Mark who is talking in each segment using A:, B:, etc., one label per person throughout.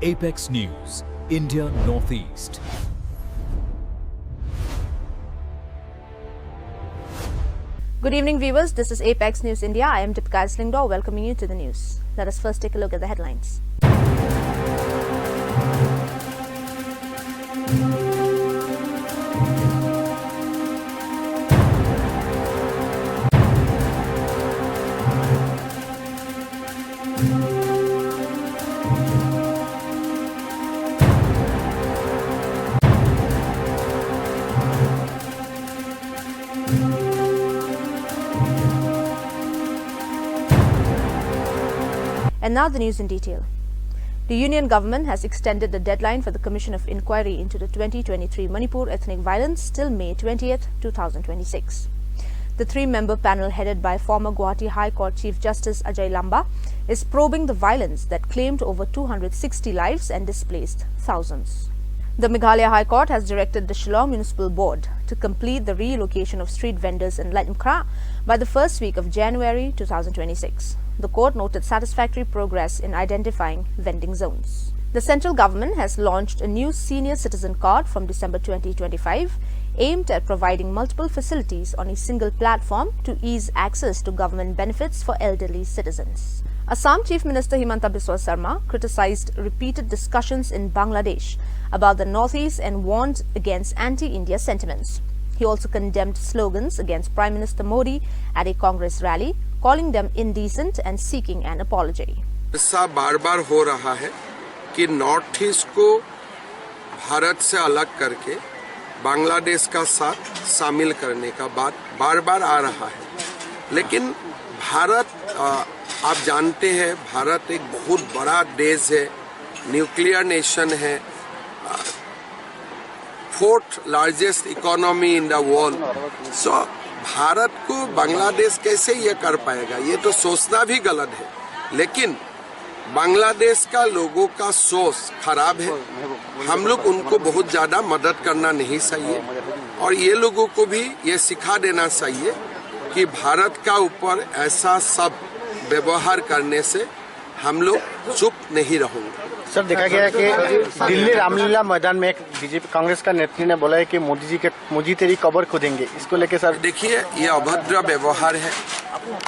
A: Apex News, India Northeast.
B: Good evening, viewers. This is Apex News India. I am Deepika Islingdor, welcoming you to the news. Let us first take a look at the headlines. And now the news in detail. The Union government has extended the deadline for the Commission of Inquiry into the 2023 Manipur ethnic violence till May 20th, 2026. The three-member panel headed by former Guwahati High Court Chief Justice Ajay Lamba is probing the violence that claimed over 260 lives and displaced thousands. The Meghalaya High Court has directed the Shillong Municipal Board to complete the relocation of street vendors in Latmkra by the first week of January 2026. The court noted satisfactory progress in identifying vending zones. The central government has launched a new senior citizen card from December 2025, aimed at providing multiple facilities on a single platform to ease access to government benefits for elderly citizens. Assam Chief Minister Himanta Biswa Sarma criticized repeated discussions in Bangladesh about the Northeast and warned against anti-India sentiments. He also condemned slogans against Prime Minister Modi at a Congress rally, calling them indecent and seeking an apology.
C: ऐसा बार-बार हो रहा है कि north east को भारत से अलग करके बांग्लादेश का साथ शामिल करने का बात बार-बार आ रहा है। लेकिन भारत आप जानते हैं, भारत एक बहुत बड़ा देश है, न्यूक्लियर नेशन है, fourth largest economy in the world. So Bharat को बांग्लादेश कैसे ये कर पाएगा, ये तो सोचना भी गलत है। लेकिन बांग्लादेश का लोगों का सोच खराब है, हम लोग उनको बहुत ज्यादा मदद करना नहीं चाहिए और ये लोगों को भी ये सिखा देना चाहिए कि भारत का ऊपर ऐसा सब व्यवहार करने से हम लोग चुप नहीं रहेंगे।
D: सर, देखा गया है कि दिल्ली रामलीला मैदान में एक बीजेपी कांग्रेस का नेत्री ने बोला है कि मोदी तेरी कब्र खोदेंगे। इसको लेके सर
C: देखिए, ये अभद्र व्यवहार है।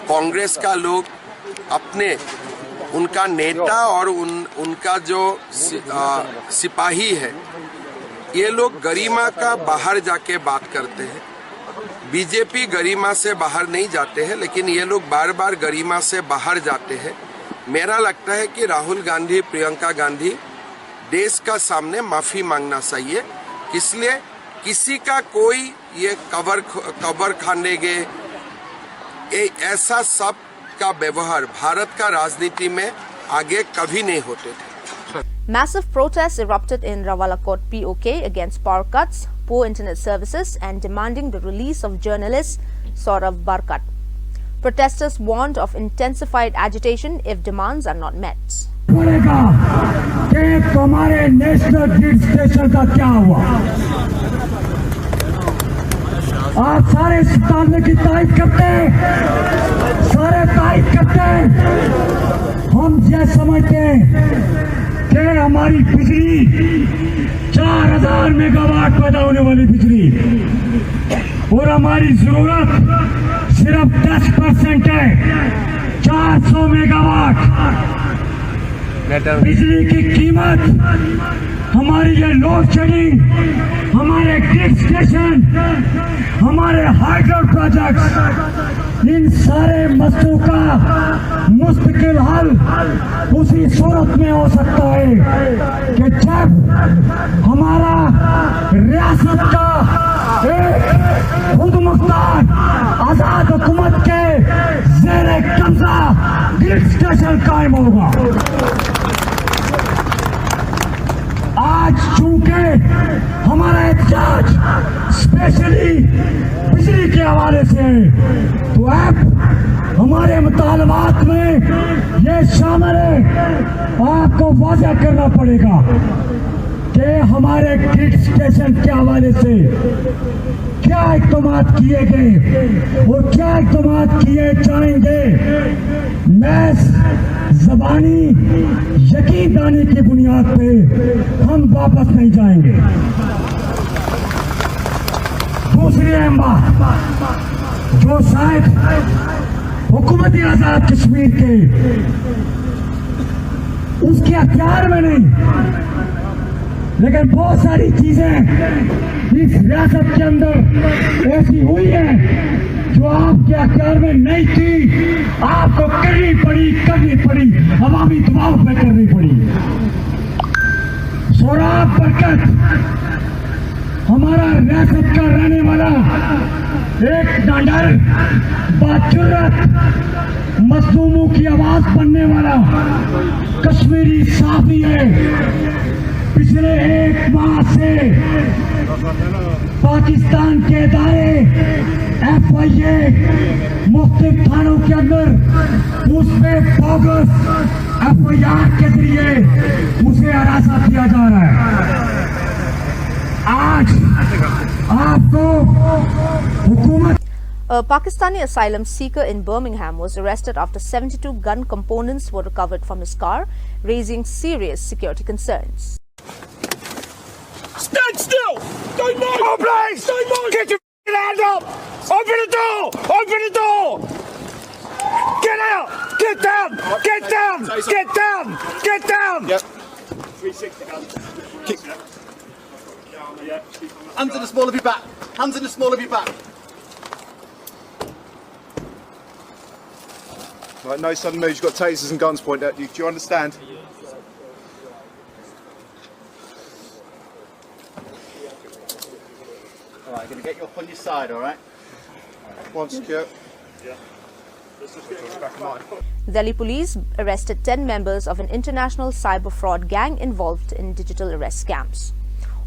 C: कांग्रेस का लोग अपने उनका नेता और उनका जो सिपाही है, ये लोग गरिमा का बाहर जाके बात करते हैं। बीजेपी गरिमा से बाहर नहीं जाते हैं, लेकिन ये लोग बार बार गरिमा से बाहर जाते हैं। मेरा लगता है कि राहुल गांधी, प्रियंका गांधी देश का सामने माफी मांगना चाहिए। इसलिए किसी का कोई ये कबर खानेगे ऐसा सब का व्यवहार भारत का राजनीति में आगे कभी नहीं होते थे।
B: Massive protests erupted in Rawalakot POK against power cuts, poor internet services and demanding the release of journalist Saurav Barkat. Protesters warned of intensified agitation if demands are not met.
E: पड़ेगा कि तुम्हारे नेशनल ग्रिड स्टेशन का क्या हुआ? आप सारे इस मामले की तारीफ करते हैं, सारे तारीफ करते हैं। हम ये समझते हैं कि हमारी बिजली 4000 मेगावाट पैदा होने वाली बिजली और हमारी जरूरत सिर्फ 10% है, 400 मेगावाट बिजली की कीमत। हमारी ये लोड शेडिंग, हमारे ग्रिड स्टेशन, हमारे हाइड्रो प्रोजेक्ट, इन सारे मसलों का मुस्तकिल हल उसी सूरत में हो सकता है कि जब हमारा रियासत का एक खुद मुख्तार आजाद हुकूमत के ज़ेरे कब्जा ग्रिड स्टेशन कायम होगा। आज चूंकि हमारा एहतजाज स्पेशली बिजली के हवाले से है, तो अब हमारे मुतालबात में ये शामिल है। आपको वाज़ेह करना पड़ेगा कि हमारे ग्रिड स्टेशन के हवाले से क्या इक़दाम किए गए और क्या इक़दाम किए जाएंगे। मैं ज़बानी यकीन दानी की बुनियाद पे हम वापस नहीं जाएंगे। दूसरी अहम बात जो शायद हुकूमती आजाद कश्मीर के उसके अख्तियार में नहीं, लेकिन बहुत सारी चीजें इस रियासत के अंदर ऐसी हुई है जो आपके अख्तियार में नहीं थी, आपको करनी पड़ी, अवामी दबाव में करनी पड़ी। सोराब बरकत हमारा रियासत का रहने वाला एक डंडर बाजुर्रत मजलूमों की आवाज बनने वाला कश्मीरी साफी है। पिछले एक माह से पाकिस्तान के दाए FIA मुख्तलिफ थानों के अंदर उसमें बोगस FIR के जरिए उसे हरासा किया जा रहा है। आज आपको हुकूमत
B: A Pakistani asylum seeker in Birmingham was arrested after 72 gun components were recovered from his car, raising serious security concerns.
F: Stand still! Don't move! Oh, please! Don't move! Get your hand up! Open the door! Open the door! Get out! Get down! Get down! Get down! Get down!
G: Yep. 360 guns. Kick. Hands in the small of your back. Hands in the small of your back. Right, no sudden moves. You've got tasers and guns pointed at you. Do you understand? Alright, I'm going to get you up on your side, alright? One secure.
B: Delhi police arrested 10 members of an international cyber fraud gang involved in digital arrest scams.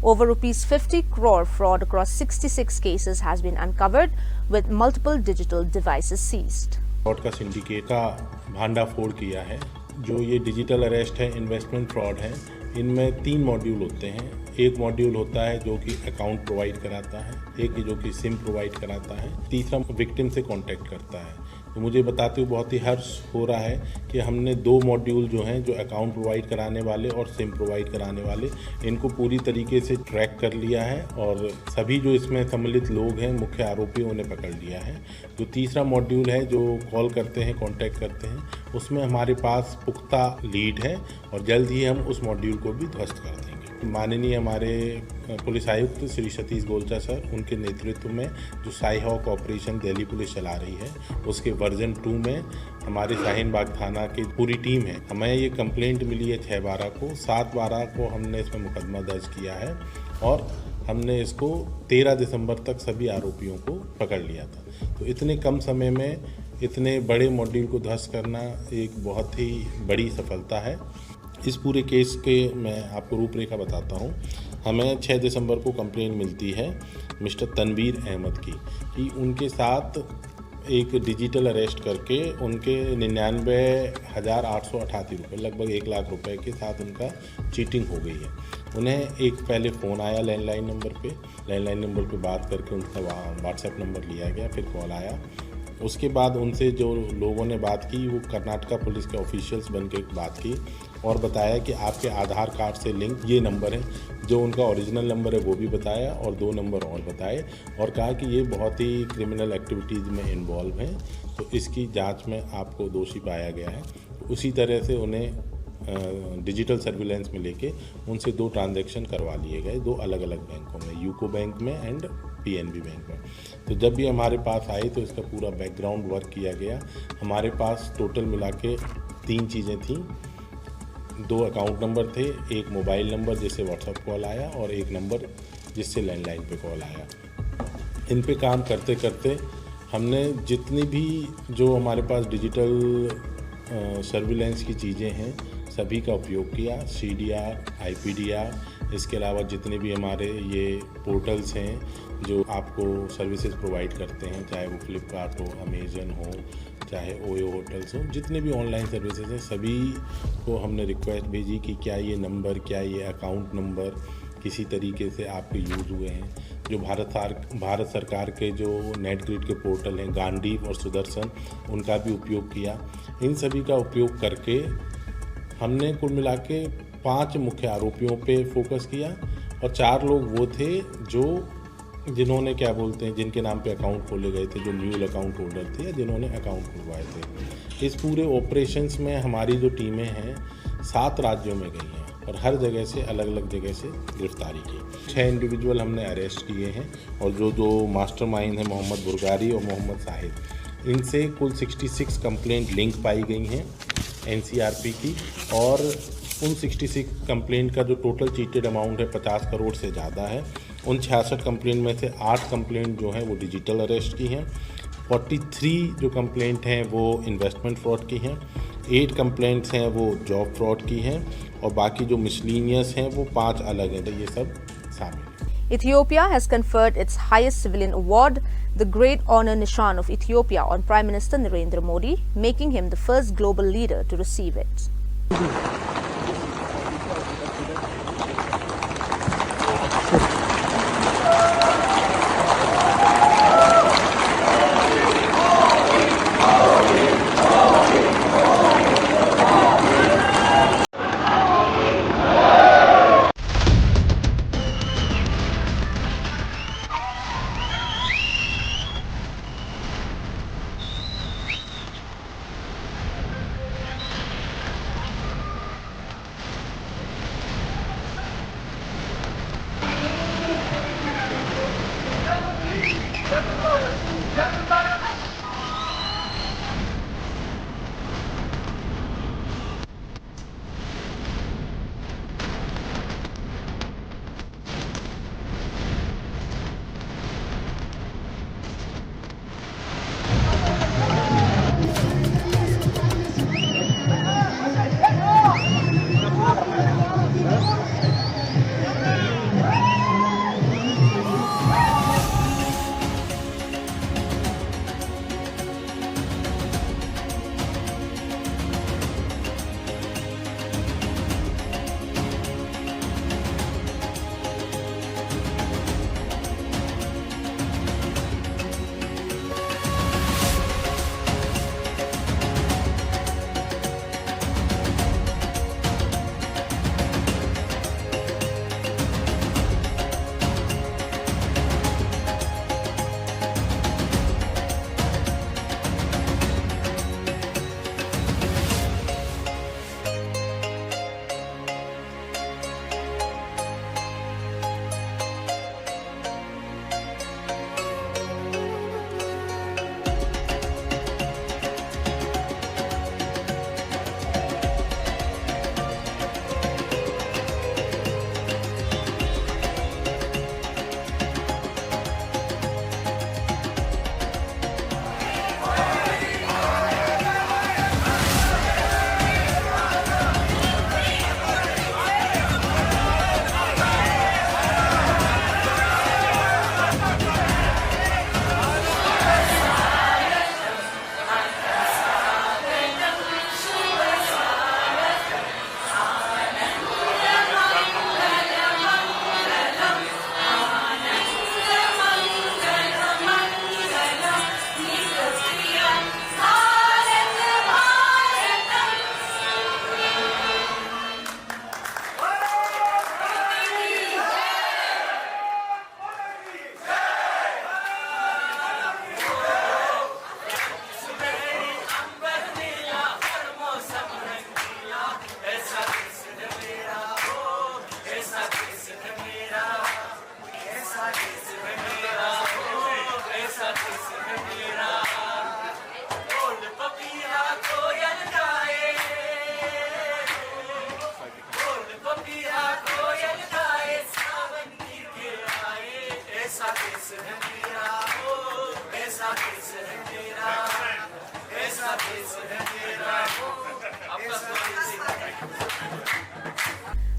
B: Over rupees 50 crore fraud across 66 cases has been uncovered, with multiple digital devices seized.
H: Fraud का syndicate का भांडाफोड़ किया है। जो ये digital arrest है, investment fraud है, इनमें 3 module होते हैं। एक मॉड्यूल होता है जो कि अकाउंट प्रोवाइड कराता है, एक जो कि सिम प्रोवाइड कराता है, तीसरा विक्टिम से कांटेक्ट करता है। तो मुझे बताते हुए बहुत ही हर्ष हो रहा है कि हमने 2 मॉड्यूल जो हैं, जो अकाउंट प्रोवाइड कराने वाले और सिम प्रोवाइड कराने वाले, इनको पूरी तरीके से ट्रैक कर लिया है और सभी जो इसमें सम्मिलित लोग हैं, मुख्य आरोपियों ने पकड़ लिया है। जो तीसरा मॉड्यूल है, जो कॉल करते हैं, कांटेक्ट करते हैं, उसमें हमारे पास पुख्ता लीड है और जल्द ही हम उस मॉड्यूल को भी ध्वस्त कर देंगे। माननीय हमारे पुलिस आयुक्त श्री सतीश गोलचा सर, उनके नेतृत्व में जो Cy Hawk operation Delhi police चला रही है, उसके वर्जन 2 में हमारे शाहीन बाग थाना की पूरी टीम है। हमें ये कंप्लेंट मिली है 6/12 को, 7/12 को हमने इसमें मुकदमा दर्ज किया है और हमने इसको 13 दिसंबर तक सभी आरोपियों को पकड़ लिया था। तो इतने कम समय में इतने बड़े मॉड्यूल को ध्वस्त करना एक बहुत ही बड़ी सफलता है। इस पूरे केस के मैं आपको रूपरेखा बताता हूँ। हमें 6 दिसंबर को कंप्लेंट मिलती है मिस्टर तनवीर अहमद की कि उनके साथ एक डिजिटल अरेस्ट करके उनके 99,888 रुपये, लगभग 1 लाख रुपए के साथ उनका चीटिंग हो गई है। उन्हें एक पहले फ़ोन आया लैंडलाइन नंबर पे बात करके उनका व्हाट्सएप नंबर लिया गया, फिर कॉल आया। उसके बाद उनसे जो लोगों ने बात की वो कर्नाटका पुलिस के ऑफिशियल्स बन के बात की और बताया कि आपके आधार कार्ड से लिंक ये नंबर है। जो उनका ओरिजिनल नंबर है वो भी बताया और 2 नंबर और बताए और कहा कि ये बहुत ही क्रिमिनल एक्टिविटीज़ में इन्वॉल्व हैं, तो इसकी जांच में आपको दोषी पाया गया है। तो उसी तरह से उन्हें डिजिटल सर्विलेंस में लेके उनसे 2 ट्रांजैक्शन करवा लिए गए, 2 अलग अलग बैंकों में, यूको बैंक में एंड PNB बैंक में। तो जब भी हमारे पास आई तो इसका पूरा बैकग्राउंड वर्क किया गया। हमारे पास टोटल मिला के 3 चीज़ें थीं। 2 अकाउंट नंबर थे, एक मोबाइल नंबर जिससे व्हाट्सएप कॉल आया और एक नंबर जिससे लैंडलाइन पे कॉल आया। इन पे काम करते करते हमने जितनी भी जो हमारे पास डिजिटल सर्विलेंस की चीज़ें हैं सभी का उपयोग किया। CDR, IPDR, इसके अलावा जितने भी हमारे ये पोर्टल्स हैं जो आपको सर्विसेज प्रोवाइड करते हैं, चाहे वो फ्लिपकार्ट हो, अमेजन हो, चाहे ओयो होटल्स हो, जितने भी ऑनलाइन सर्विसेज हैं सभी को हमने रिक्वेस्ट भेजी कि क्या ये नंबर, क्या ये अकाउंट नंबर किसी तरीके से आपके यूज़ हुए हैं। जो भारत सरकार के जो नेट ग्रिड के पोर्टल हैं गांडीव और सुदर्शन, उनका भी उपयोग किया। इन सभी का उपयोग करके हमने कुल मिला के 5 मुख्य आरोपियों पे फोकस किया और 4 लोग वो थे जिन्होंने क्या बोलते हैं, जिनके नाम पे अकाउंट खोले गए थे, जो न्यू अकाउंट होल्डर थे या जिन्होंने अकाउंट खुलवाए थे। इस पूरे ऑपरेशंस में हमारी जो टीमें हैं 7 राज्यों में गई हैं और हर जगह से अलग अलग जगह से गिरफ्तारी की। 6 इंडिविजुअल हमने अरेस्ट किए हैं और जो मास्टरमाइंड हैं मोहम्मद बुरगारी और मोहम्मद साहिद, इनसे कुल 66 कंप्लेंट लिंक पाई गई हैं एनसीआरपी की और उन 66 कंप्लेंट का जो टोटल चीटेड अमाउंट है 50 करोड़ से ज़्यादा है। उन 66 कंप्लेंट में से 8 कंप्लेंट जो हैं वो डिजिटल अरेस्ट की हैं, 43 जो कंप्लेंट हैं वो इन्वेस्टमेंट फ्रॉड की हैं, 8 कंप्लेंट्स हैं वो जॉब फ्रॉड की हैं और बाकी जो मिसलीनियस हैं वो 5 अलग हैं। तो ये सब शामिल है।
B: Ethiopia has conferred its highest civilian award, the Great Honor Nishan of Ethiopia, on Prime Minister Narendra Modi, making him the first global leader to receive it.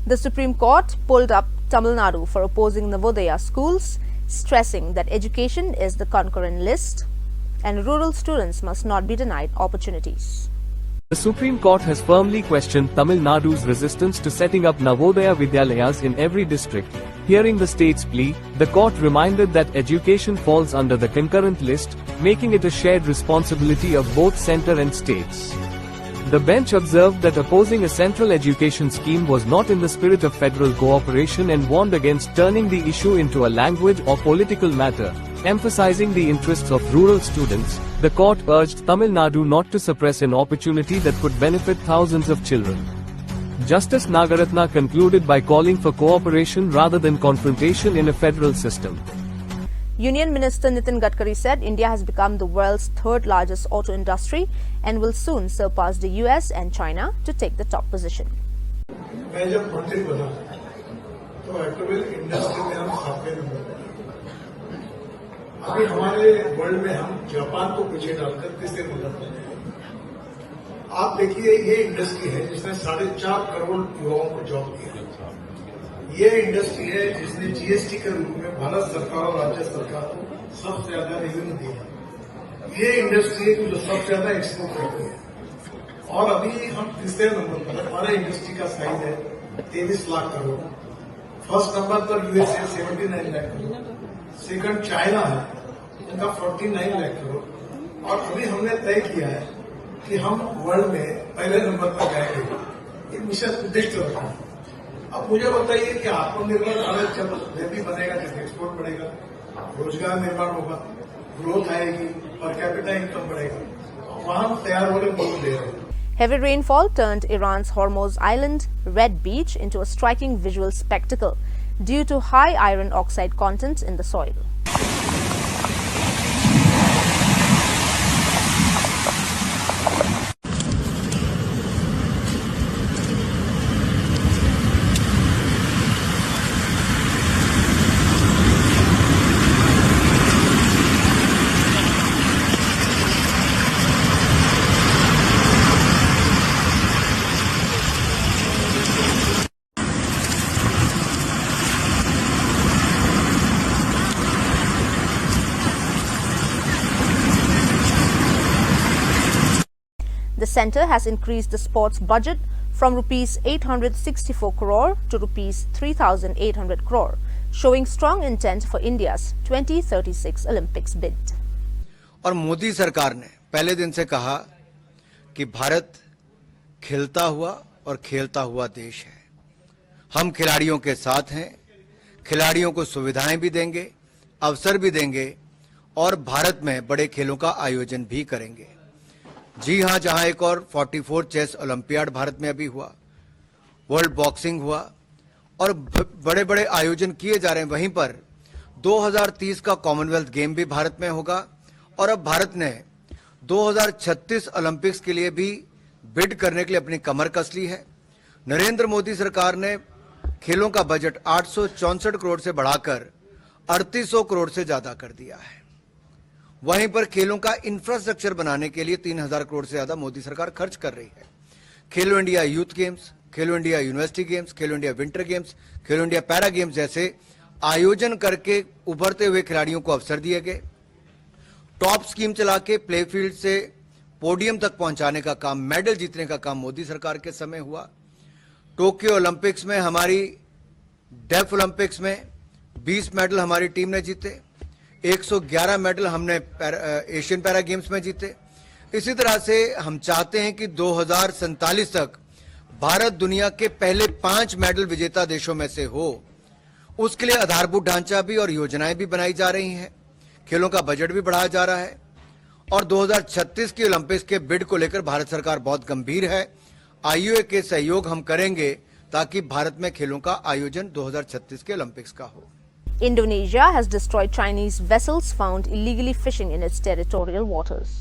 B: The Supreme Court pulled up Tamil Nadu for opposing Navodaya schools, stressing that education is the concurrent list and rural students must not be denied opportunities.
I: The Supreme Court has firmly questioned Tamil Nadu's resistance to setting up Navodaya Vidyalayas in every district, Hearing the state's plea, the court reminded that education falls under the concurrent list, making it a shared responsibility of both center and states. The bench observed that opposing a central education scheme was not in the spirit of federal cooperation and warned against turning the issue into a language or political matter. Emphasizing the interests of rural students, the court urged Tamil Nadu not to suppress an opportunity that could benefit thousands of children. Justice Nagaratna concluded by calling for cooperation rather than confrontation in a federal system.
B: Union Minister Nitin Gadkari said India has become the world's third largest auto industry and will soon surpass the US and China to take the top position.
J: मैं जब मंत्री बना तो automobile industry में हम 7वें number पर। अभी हमारे वर्ल्ड में हम जापान को पीछे डालकर 3रे नंबर पर हैं। आप देखिए ये इंडस्ट्री है जिसने 4.5 करोड़ युवाओं को जॉब दिया। ये इंडस्ट्री है जिसने जीएसटी के रूप में भारत सरकार और राज्य सरकार को सबसे ज्यादा रेवेन्यू दिया। ये इंडस्ट्री है जो सबसे ज्यादा एक्सपोर्ट करती है और अभी हम 3रे नंबर पर। हमारे इंडस्ट्री का साइज है 23 लाख करोड़। फर्स्ट नंबर पर USA 79 lakh crore, second China है, उनका 49 लाख करोड़ और अभी हमने तय किया है कि हम वर्ल्ड में पहले नंबर पर जाएंगे। ये मिशन उद्देश्य रखा है। अब मुझे बताइए कि आत्मनिर्भर भारत जब भी बनेगा, जब एक्सपोर्ट बढ़ेगा, रोजगार निर्माण होगा, ग्रोथ आएगी, पर कैपिटा इनकम बढ़ेगा, वहां हम तैयार होकर बोल दे रहे हैं।
B: Heavy rainfall turned Iran's Hormuz island, Red Beach, into a striking visual spectacle due to high iron oxide content in the soil. The centre has increased the sports budget from rupees 864 crore to rupees 3,800 crore, showing strong intent for India's 2036 Olympics bid.
K: और मोदी सरकार ने पहले दिन से कहा कि भारत खिलता हुआ और खेलता हुआ देश है। हम खिलाड़ियों के साथ हैं, खिलाड़ियों को सुविधाएं भी देंगे, अवसर भी देंगे और भारत में बड़े खेलों का आयोजन भी करेंगे। जी हां, जहां एक और 44 चेस ओलंपियाड भारत में अभी हुआ, वर्ल्ड बॉक्सिंग हुआ और बड़े बड़े आयोजन किए जा रहे हैं, वहीं पर 2030 का कॉमनवेल्थ गेम भी भारत में होगा और अब भारत ने 2036 ओलंपिक्स के लिए भी बिड करने के लिए अपनी कमर कस ली है। नरेंद्र मोदी सरकार ने खेलों का बजट 864 करोड़ से बढ़ाकर 3800 करोड़ से ज्यादा कर दिया है। वहीं पर खेलों का इंफ्रास्ट्रक्चर बनाने के लिए 3000 करोड़ से ज्यादा मोदी सरकार खर्च कर रही है। खेलो इंडिया यूथ गेम्स, खेलो इंडिया यूनिवर्सिटी गेम्स, खेलो इंडिया विंटर गेम्स, खेलो इंडिया पैरा गेम्स जैसे आयोजन करके उभरते हुए खिलाड़ियों को अवसर दिए गए। टॉप स्कीम चला के प्ले फील्ड से पोडियम तक पहुंचाने का काम, मेडल जीतने का काम मोदी सरकार के समय हुआ। टोक्यो ओलंपिक्स में, हमारी डेफ ओलंपिक्स में 20 मेडल हमारी टीम ने जीते, 111 मेडल हमने एशियन पैरा गेम्स में जीते। इसी तरह से हम चाहते हैं कि 2047 तक भारत दुनिया के पहले 5 मेडल विजेता देशों में से हो। उसके लिए आधारभूत ढांचा भी और योजनाएं भी बनाई जा रही हैं, खेलों का बजट भी बढ़ाया जा रहा है और 2036 की ओलंपिक्स के बिड को लेकर भारत सरकार बहुत गंभीर है। आईओए के सहयोग हम करेंगे ताकि भारत में खेलों का आयोजन 2036 के ओलंपिक्स का हो।
B: Indonesia has destroyed Chinese vessels found illegally fishing in its territorial waters.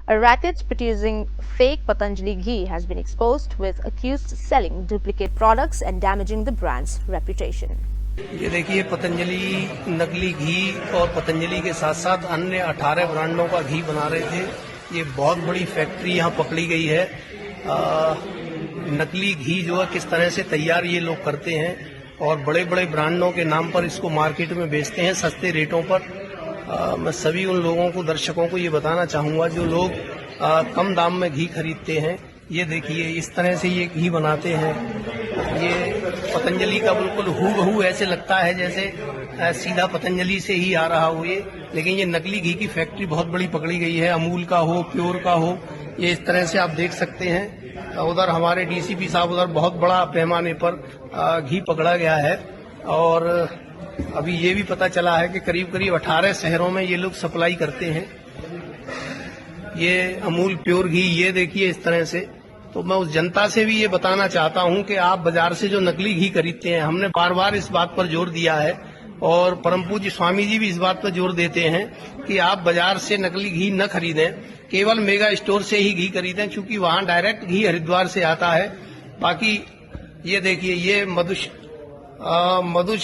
B: A racket producing fake Patanjali ghee has been exposed, with accused selling duplicate products and damaging the brand's reputation.
L: ये देखिए, पतंजलि नकली घी और पतंजलि के साथ साथ अन्य 18 ब्रांडों का घी बना रहे थे। ये बहुत बड़ी फैक्ट्री यहाँ पकड़ी गई है। नकली घी जो है किस तरह से तैयार ये लोग करते हैं और बड़े बड़े ब्रांडों के नाम पर इसको मार्केट में बेचते हैं सस्ते रेटों पर मैं सभी उन लोगों को, दर्शकों को ये बताना चाहूँगा जो लोग कम दाम में घी खरीदते हैं। ये देखिए इस तरह से ये घी बनाते हैं। ये पतंजलि का बिल्कुल हूबहू ऐसे लगता है जैसे सीधा पतंजलि से ही आ रहा हो ये, लेकिन ये नकली घी की फैक्ट्री बहुत बड़ी पकड़ी गई है। अमूल का हो, प्योर का हो, ये इस तरह से आप देख सकते हैं। उधर हमारे डीसीपी साहब उधर बहुत बड़ा पैमाने पर घी पकड़ा गया है और अभी ये भी पता चला है कि करीब करीब 18 शहरों में ये लोग सप्लाई करते हैं। ये अमूल प्योर घी, ये देखिए इस तरह से। तो मैं उस जनता से भी ये बताना चाहता हूं कि आप बाजार से जो नकली घी खरीदते हैं, हमने बार बार इस बात पर जोर दिया है और परम पूज्य स्वामी जी भी इस बात पर जोर देते हैं कि आप बाजार से नकली घी न खरीदें, केवल मेगा स्टोर से ही घी खरीदें, क्योंकि वहां डायरेक्ट घी हरिद्वार से आता है। बाकी ये देखिए ये मधुष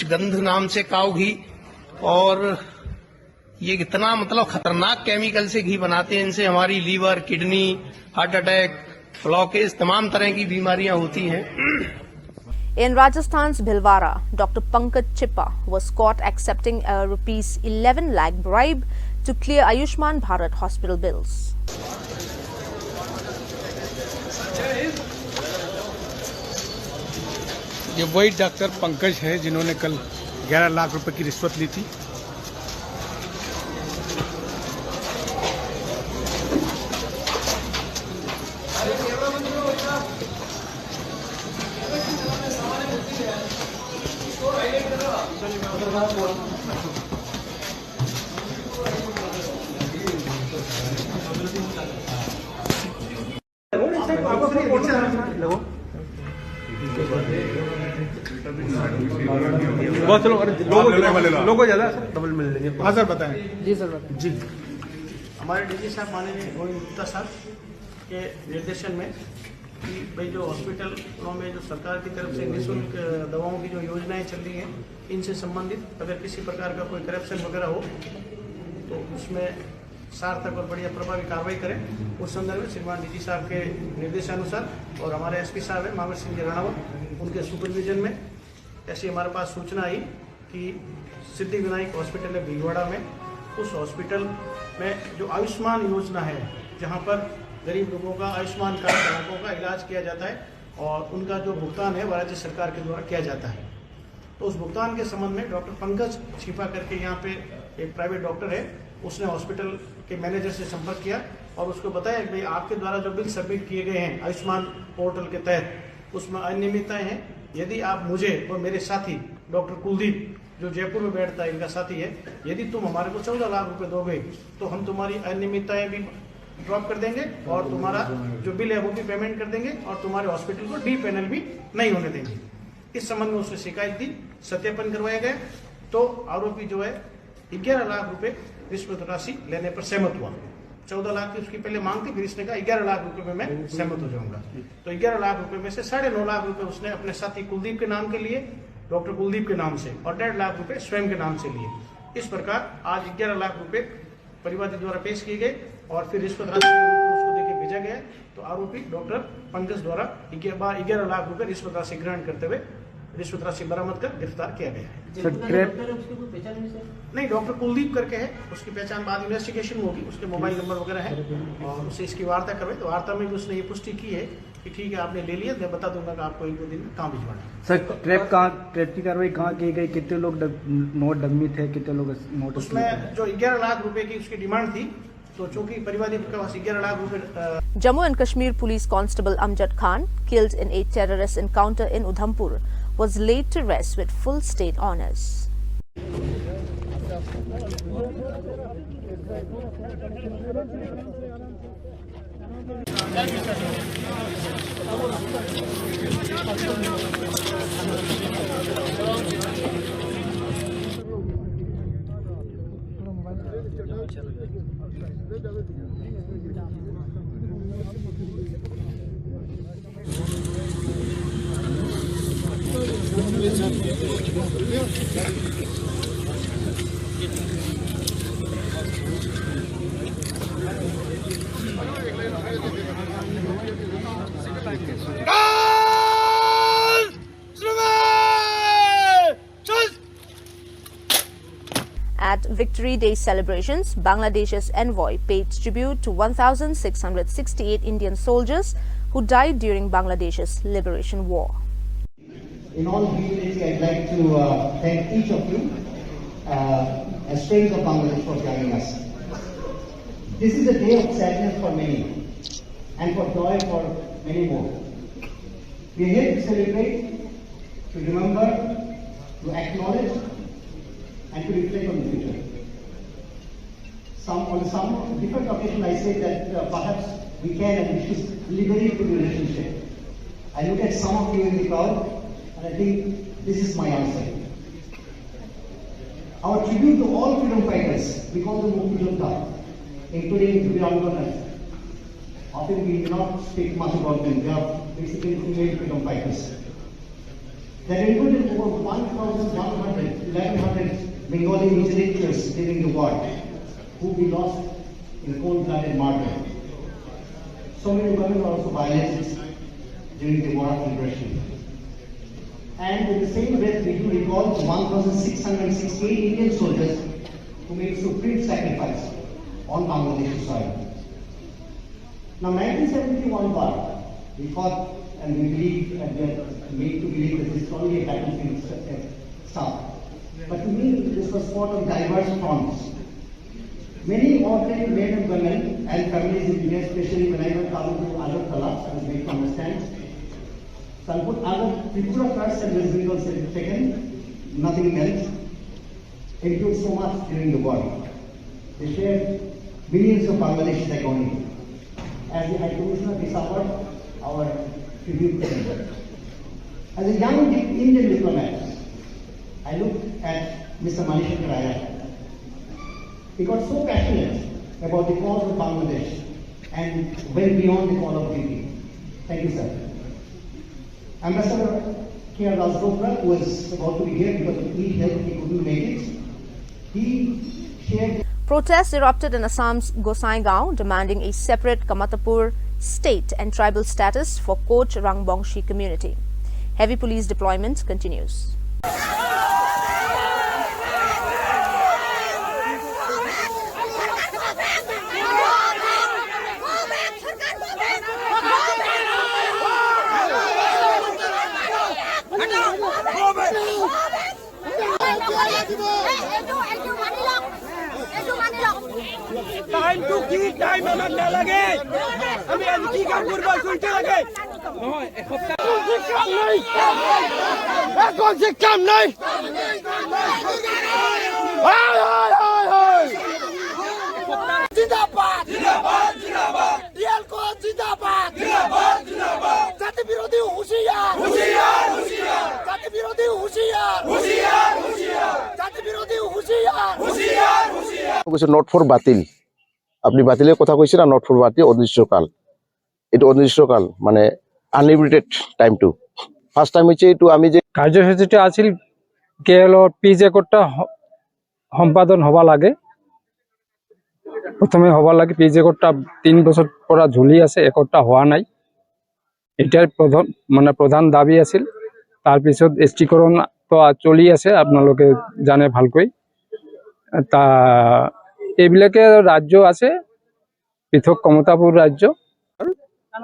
L: गंध नाम से काऊ घी, और ये कितना मतलब खतरनाक केमिकल से घी बनाते हैं। इनसे हमारी liver, kidney, heart attack, blockage, तमाम तरह की बीमारियां होती हैं।
B: In Rajasthan's Bhilwara, Dr. Pankaj Chippa was caught accepting a rupees 11 lakh bribe to clear Ayushman Bharat hospital bills.
M: ये वही डॉक्टर पंकज है जिन्होंने कल 11 लाख रुपए की रिश्वत ली थी। बहुत चलो, लोगों ज्यादा डबल मिल लेंगे। हाँ सर बताएं।
D: जी सर बताएं।
M: जी,
D: हमारे डीजी साहब माननीय गोविंद गुप्ता साहब के निर्देशन में कि भाई जो हॉस्पिटलों में जो सरकार की तरफ से निःशुल्क दवाओं की जो योजनाएं चल रही हैं, इनसे संबंधित अगर किसी प्रकार का कोई करप्शन वगैरह हो तो उसमें सार्थक और बढ़िया प्रभावी कार्रवाई करें। उस संदर्भ में श्रीमान डीजी साहब के निर्देशानुसार और हमारे एसपी साहब है मामर सिंह जी राणावत, उनके सुपरविजन में ऐसी हमारे पास सूचना आई कि सिद्धि विनायक हॉस्पिटल है भीलवाड़ा में, उस हॉस्पिटल में जो आयुष्मान योजना है, जहां पर गरीब लोगों का आयुष्मान कार्ड धारकों का इलाज किया जाता है और उनका जो भुगतान है वह राज्य सरकार के द्वारा किया जाता है। तो उस भुगतान के संबंध में डॉक्टर पंकज छिपा करके यहाँ पे एक प्राइवेट डॉक्टर है, उसने हॉस्पिटल के मैनेजर से संपर्क किया और उसको बताया कि भाई आपके द्वारा जो बिल सबमिट किए गए हैं आयुष्मान पोर्टल के तहत, उसमें अनियमितताएं हैं। यदि आप मुझे और मेरे साथी डॉक्टर कुलदीप जो जयपुर में बैठता है, इनका साथी है, यदि तुम हमारे को 14 लाख रुपए दोगे तो हम तुम्हारी अनियमितताएं भी ड्रॉप कर देंगे और तुम्हारा जो बिल है वो भी पेमेंट कर देंगे और तुम्हारे हॉस्पिटल को डी पैनल भी नहीं होने देंगे। इस संबंध में उसने शिकायत दी, सत्यापन करवाया गया, तो आरोपी जो है 11 लाख रुपए रिश्वत राशि लेने पर सहमत हुआ। 14 लाख की उसकी पहले मांग थी, फिर इसने कहा 11 लाख रुपए में मैं सहमत हो जाऊंगा। तो 11 लाख रुपए में से 9.5 लाख रुपए उसने अपने साथी कुलदीप के नाम के लिए, डॉक्टर कुलदीप के नाम से, और 1.5 लाख रुपए स्वयं के नाम से लिए। इस प्रकार आज 11 लाख रुपए परिवादी द्वारा पेश किए गए और फिर रिश्वत राशि के रूप में उसको देके भेजा गया। तो आरोपी डॉक्टर पंकज द्वारा 11 लाख रुपए रिश्वत राशि ग्रहण करते हुए रिश्वत राशि बरामद कर गिरफ्तार किया गया है। नहीं, डॉक्टर कुलदीप करके है, उसकी पहचान बाद इन्वेस्टिगेशन होगी, उसके मोबाइल नंबर वगैरह है और उससे इसकी वार्ता करवाई। तो वार्ता में भी उसने ये पुष्टि की है कि ठीक है आपने ले लिया, मैं बता दूंगा कि आपको 1-2 दिन में कहाँ भिजवाना है।
N: सर ट्रैप की कार्रवाई कहाँ की गई, कितने लोग नोट डमी थे, कितने लोग नोट?
D: उसमें जो 11 लाख रुपए की उसकी डिमांड थी, तो चूंकि परिवादी के पास 11 लाख रुपए।
B: Jammu and Kashmir Police Constable Amjad Khan, killed in a terrorist encounter in Udhampur, was laid to rest with full state honours. At Victory Day celebrations, Bangladesh's envoy paid tribute to 1,668 Indian soldiers who died during Bangladesh's liberation war.
O: In all humility, I'd like to thank each of you as friends of Bangladesh for joining us. This is a day of sadness for many and for joy for many more. We are here to celebrate, to remember, to acknowledge and to reflect on the future. On some different occasion I say that perhaps we can and we should liberate the relationship. I look at some of you in the crowd and I think this is my answer. Our tribute to all freedom fighters, we call them Mukti Yoddha, including Veeranganas. Often we do not speak much about them. They are basically female freedom fighters. That included over 1,100 Bengali intellectuals during the war, who we lost in cold-blooded murder. So many women were also violated during the war of liberation. And with the same breath, we do recall the 1,668 Indian soldiers who made supreme sacrifice on Bangladesh soil. Now, 1971 war, we fought and we believe and we are made to believe that this is only a battlefield stuff. But to me, this was fought on diverse fronts. Many ordinary men and women and families in India, especially when I went out to Agartala, I was made to understand. So I'll put Tripura first and West Bengal second, nothing else. Include so much during the war. They shared millions of Bangladeshis agony. As the High Commissioner this hour, our tribute to them. As a young Indian diplomat, I looked at Mr. Manishankar Iyer. He got so passionate about the cause of Bangladesh and went beyond the call of duty. Thank you, sir. Ambassador K.R. Rajgopal, who was about to be here because of ill health, he couldn't make it. He shared.
B: Protests erupted in Assam's Gosaingaon, demanding a separate Kamatapur state and tribal status for Koch Rangbongshi community. Heavy police deployment continues.
F: Time to কি time আমার না লাগে আমি আজ কি কাম করব শুনতে লাগে নহয় এসপ্তাহ কাম নাই এখন যে কাম নাই হায় হায় হায় হায় জিন্দাবাদ জিন্দাবাদ জিন্দাবাদ রিয়াল কো জিন্দাবাদ জিন্দাবাদ জিন্দাবাদ জাতি বিরোধী হুঁশিয়ার হুঁশিয়ার হুঁশিয়ার জাতি বিরোধী হুঁশিয়ার হুঁশিয়ার হুঁশিয়ার জাতি বিরোধী হুঁশিয়ার হুঁশিয়ার হুঁশিয়ার
P: কিছু নট ফর বাতিল আপনি বাতিলের কথা কইছেন না নট ফর বাতিল অনির্দিষ্টকাল এটা অনির্দিষ্টকাল মানে unlimited time to first time হচ্ছে একটু আমি যে
Q: কার্যসূচিটা আছিল কেএল পিজে কোডটা সম্পাদন হবা লাগে প্রথমে হবা লাগে পিজে কোডটা 3 বছর পরা ঝুলি আছে একটা হওয়া নাই এটার প্রধান দাবি আছিল তার পিছত এসটিকরণ তো চলি আছে আপোনালোকে জানে ভালকৈ তা এইবিলাকে ৰাজ্য আছে পৃথক কমতাপুৰ ৰাজ্য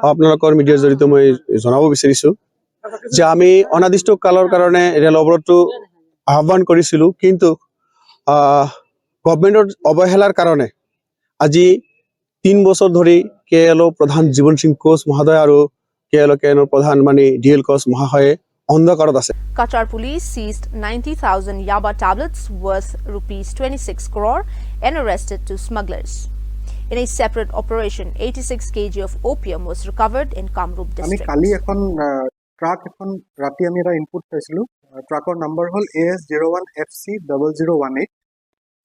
R: আপোনালোকৰ মিডিয়াৰ জৰিয়তে মই জনাব বিচাৰিছো যে আমি অনাদিষ্ট কালৰ কাৰণে ৰেল অৱৰোধটো আহ্বান কৰিছিলো কিন্তু গভৰ্ণমেণ্টৰ অৱহেলাৰ কাৰণে আজি 3 বছৰ ধৰি কেএল প্ৰধান জীবন সিং কোচ মহোদয় আৰু কেএল প্ৰধান মানে ডিএল কোচ মহাশয়ে অন্ধকাৰত আছে
B: Qatar police seized 90,000 yaba tablets worth rupees 26 crore and arrested 2 smugglers. In a separate operation, 86 kg of opium was recovered in Kamrup district.
S: আমি কালি এখন ট্ৰাক এখন ৰাতি আমি এটা ইনপুট পাইছিলো ট্ৰাকৰ নাম্বাৰ হল AS01FC0018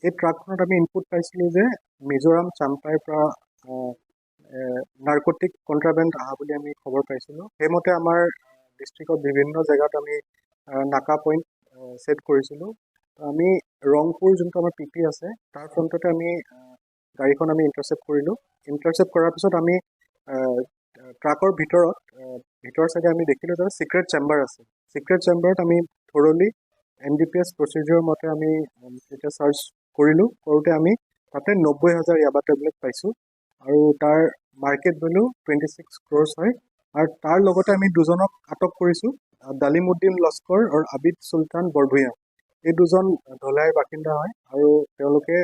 S: এই ট্ৰাকখনত আমি ইনপুট পাইছিলো যে মিজোৰাম চাম্পাইৰ পৰা নাৰ্কটিক কন্ট্ৰাবেন্ড আহা বুলি আমি খবৰ পাইছিলো হেমতে আমাৰ ডিস্ট্ৰিক্টৰ বিভিন্ন জায়গাত আমি নাকা পইণ্ট সেট কৰিছিলো আমি ৰংপুৰ যোনটো আমাৰ পিপি আছে তাৰ ফ্ৰণ্টতে আমি গাড়ীখন আমি ইন্টাৰসেপ্ট কৰাৰ পিছত আমি ট্ৰাকৰ ভিতৰ সাইডে আমি দেখিলো যে সিক্ৰেট চেম্বাৰ আছে সিক্ৰেট চেম্বাৰত আমি থৰলি এনডিপিএছ প্ৰচিডিউৰ মতে আমি এটা সাৰ্চ কৰিলোঁ। কৰোঁতে আমি তাতে 90,000 ইয়াবা টেবলেট পাইছোঁ আৰু তাৰ মাৰ্কেট ভেলু 26 crores হয়। আৰু তাৰ লগতে আমি দুজনক আটক কৰিছোঁ, ডালিমুদ্দিন লস্কৰ আৰু আবিদ চুলতান বৰভূঞা। এই দুজন ধলাইৰ বাসিন্দা হয় আৰু তেওঁলোকে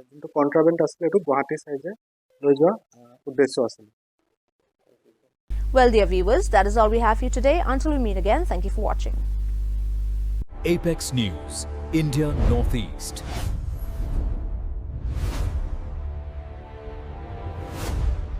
S: যোনটো কণ্ট্ৰাবেণ্ড আছিলে সেইটো গুৱাহাটী চাইডে লৈ যোৱা উদ্দেশ্য আছিল।
B: Well, dear viewers, that is all we have for you today. Until we meet again, thank you for watching.
A: Apex News, India Northeast.